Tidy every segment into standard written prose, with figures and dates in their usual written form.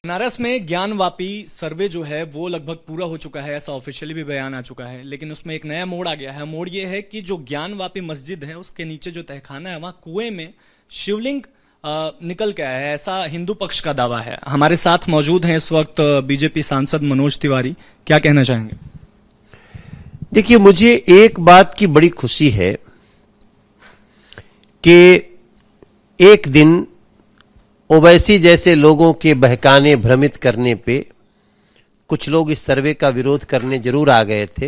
बनारस में ज्ञानवापी सर्वे जो है वो लगभग पूरा हो चुका है, ऐसा ऑफिशियली भी बयान आ चुका है। लेकिन उसमें एक नया मोड़ आ गया है। मोड़ ये है कि जो ज्ञानवापी मस्जिद है उसके नीचे जो तहखाना है वहां कुएं में शिवलिंग निकल के आया है, ऐसा हिंदू पक्ष का दावा है। हमारे साथ मौजूद हैं इस वक्त बीजेपी सांसद मनोज तिवारी। क्या कहना चाहेंगे? देखिए, मुझे एक बात की बड़ी खुशी है कि एक दिन ओवैसी जैसे लोगों के बहकाने भ्रमित करने पे कुछ लोग इस सर्वे का विरोध करने जरूर आ गए थे,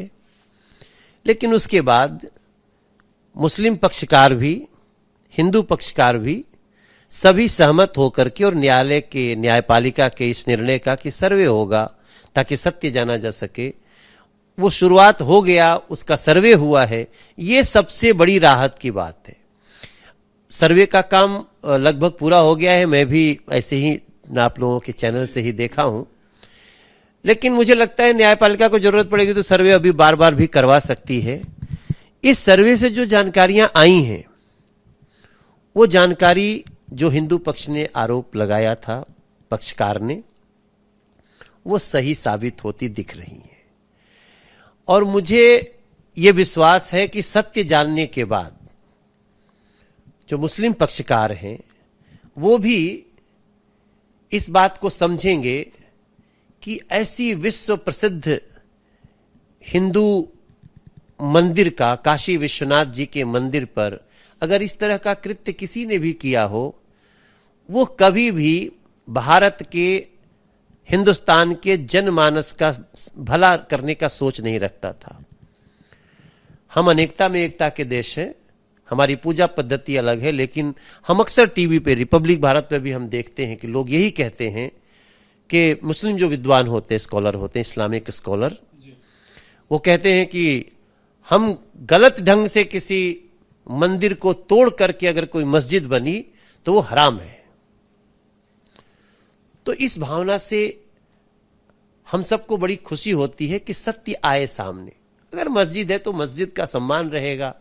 लेकिन उसके बाद मुस्लिम पक्षकार भी, हिंदू पक्षकार भी सभी सहमत होकर के और न्यायालय के, न्यायपालिका के इस निर्णय का कि सर्वे होगा ताकि सत्य जाना जा सके, वो शुरुआत हो गया, उसका सर्वे हुआ है। ये सबसे बड़ी राहत की बात है। सर्वे का काम लगभग पूरा हो गया है। मैं भी ऐसे ही आप लोगों के चैनल से ही देखा हूं, लेकिन मुझे लगता है न्यायपालिका को जरूरत पड़ेगी तो सर्वे अभी बार बार भी करवा सकती है। इस सर्वे से जो जानकारियां आई हैं वो जानकारी जो हिंदू पक्ष ने आरोप लगाया था, पक्षकार ने, वो सही साबित होती दिख रही है। और मुझे ये विश्वास है कि सत्य जानने के बाद जो मुस्लिम पक्षकार हैं वो भी इस बात को समझेंगे कि ऐसी विश्व प्रसिद्ध हिंदू मंदिर का, काशी विश्वनाथ जी के मंदिर पर अगर इस तरह का कृत्य किसी ने भी किया हो, वो कभी भी भारत के, हिंदुस्तान के जनमानस का भला करने का सोच नहीं रखता था। हम अनेकता में एकता के देश हैं, हमारी पूजा पद्धति अलग है, लेकिन हम अक्सर टीवी पे, रिपब्लिक भारत पे भी हम देखते हैं कि लोग यही कहते हैं कि मुस्लिम जो विद्वान होते हैं, स्कॉलर होते हैं, इस्लामिक स्कॉलर, वो कहते हैं कि हम गलत ढंग से किसी मंदिर को तोड़ करके अगर कोई मस्जिद बनी तो वो हराम है। तो इस भावना से हम सबको बड़ी खुशी होती है कि सत्य आए सामने। अगर मस्जिद है तो मस्जिद का सम्मान रहेगा,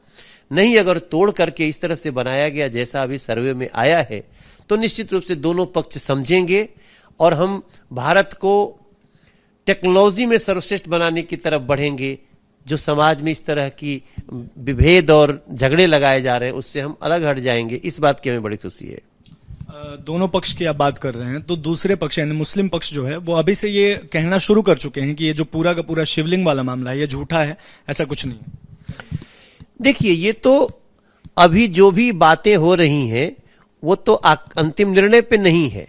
नहीं अगर तोड़ करके इस तरह से बनाया गया जैसा अभी सर्वे में आया है तो निश्चित रूप से दोनों पक्ष समझेंगे और हम भारत को टेक्नोलॉजी में सर्वश्रेष्ठ बनाने की तरफ बढ़ेंगे। जो समाज में इस तरह की विभेद और झगड़े लगाए जा रहे हैं उससे हम अलग हट जाएंगे। इस बात की हमें बड़ी खुशी है। दोनों पक्ष की आप बात कर रहे हैं तो दूसरे पक्ष यानी मुस्लिम पक्ष जो है वो अभी से ये कहना शुरू कर चुके हैं कि ये जो पूरा का पूरा शिवलिंग वाला मामला है ये झूठा है, ऐसा कुछ नहीं है। देखिए, ये तो अभी जो भी बातें हो रही हैं वो तो अंतिम निर्णय पे नहीं है।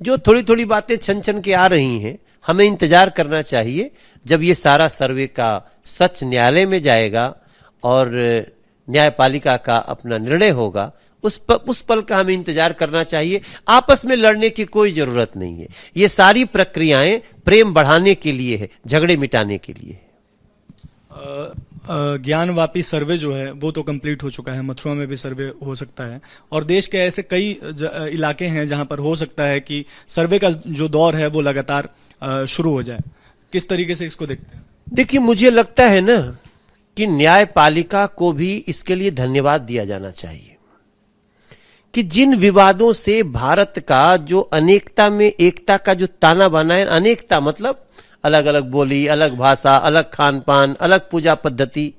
जो थोड़ी थोड़ी बातें छन छन के आ रही हैं, हमें इंतजार करना चाहिए जब ये सारा सर्वे का सच न्यायालय में जाएगा और न्यायपालिका का अपना निर्णय होगा, उस पल का हमें इंतजार करना चाहिए। आपस में लड़ने की कोई जरूरत नहीं है। ये सारी प्रक्रियाएं प्रेम बढ़ाने के लिए है, झगड़े मिटाने के लिए है। ज्ञानवापी सर्वे जो है वो तो कंप्लीट हो चुका है, मथुरा में भी सर्वे हो सकता है और देश के ऐसे कई इलाके हैं जहां पर हो सकता है कि सर्वे का जो दौर है वो लगातार शुरू हो जाए। किस तरीके से इसको देखते हैं? देखिए, मुझे लगता है ना कि न्यायपालिका को भी इसके लिए धन्यवाद दिया जाना चाहिए कि जिन विवादों से भारत का जो अनेकता में एकता का जो ताना बाना है, अनेकता मतलब अलग अलग बोली, अलग भाषा, अलग खान पान, अलग पूजा पद्धति,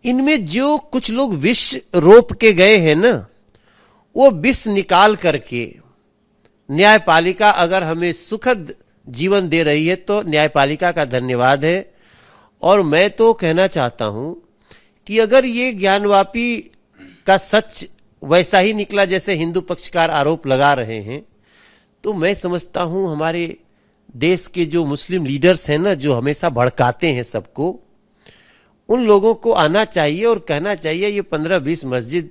इनमें जो कुछ लोग विष रोप के गए हैं ना, वो विष निकाल करके न्यायपालिका अगर हमें सुखद जीवन दे रही है तो न्यायपालिका का धन्यवाद है। और मैं तो कहना चाहता हूं कि अगर ये ज्ञानवापी का सच वैसा ही निकला जैसे हिंदू पक्षकार आरोप लगा रहे हैं, तो मैं समझता हूं हमारे देश के जो मुस्लिम लीडर्स हैं ना, जो हमेशा भड़काते हैं सबको, उन लोगों को आना चाहिए और कहना चाहिए ये 15-20 मस्जिद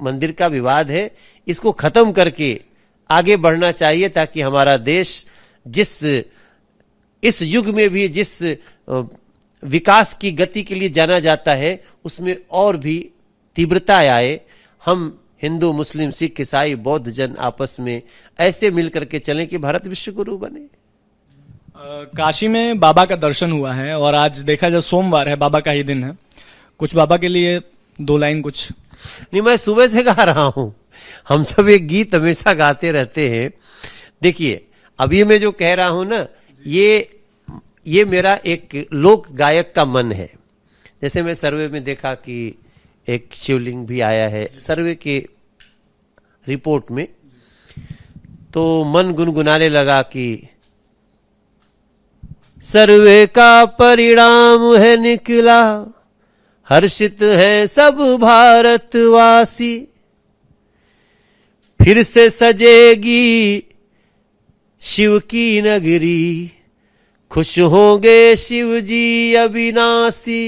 मंदिर का विवाद है, इसको खत्म करके आगे बढ़ना चाहिए ताकि हमारा देश इस युग में भी जिस विकास की गति के लिए जाना जाता है उसमें और भी तीव्रता आए। हम हिंदू, मुस्लिम, सिख, ईसाई, बौद्ध जन आपस में ऐसे मिलकर के चलें कि भारत विश्व गुरु बने। काशी में बाबा का दर्शन हुआ है और आज देखा जाए सोमवार है, बाबा का ही दिन है। कुछ बाबा के लिए 2 लाइन कुछ? नहीं, मैं सुबह से गा रहा हूं। हम सब एक गीत हमेशा गाते रहते हैं। देखिए, अब ये मैं जो कह रहा हूं ना, ये मेरा एक लोक गायक का मन है। जैसे मैं सर्वे में देखा कि एक शिवलिंग भी आया है सर्वे के रिपोर्ट में, तो मन गुनगुनाने लगा कि सर्वे का परिणाम है निकला, हर्षित है सब भारतवासी, फिर से सजेगी शिव की नगरी, खुश होंगे शिव जी अविनाशी,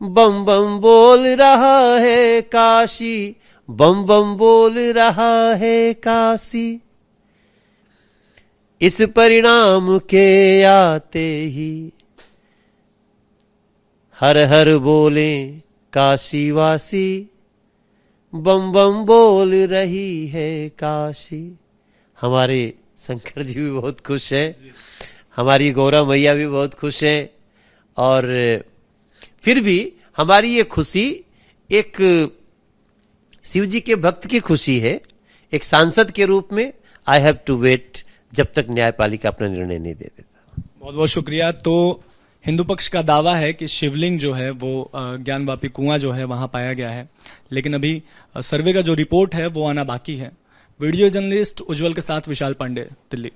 बम बम बोल रहा है काशी, बम बम बोल रहा है काशी। इस परिणाम के आते ही हर हर बोले काशीवासी, बम बम बोल रही है काशी। हमारे शंकर जी भी बहुत खुश है, हमारी गौरा मैया भी बहुत खुश है, और फिर भी हमारी ये खुशी एक शिव जी के भक्त की खुशी है। एक सांसद के रूप में आई हैव टू वेट जब तक न्यायपालिका अपना निर्णय नहीं दे देता। बहुत बहुत शुक्रिया। तो हिंदू पक्ष का दावा है कि शिवलिंग जो है वो ज्ञानवापी कुआं जो है वहां पाया गया है, लेकिन अभी सर्वे का जो रिपोर्ट है वो आना बाकी है। वीडियो जर्नलिस्ट उज्जवल के साथ विशाल पांडे, दिल्ली।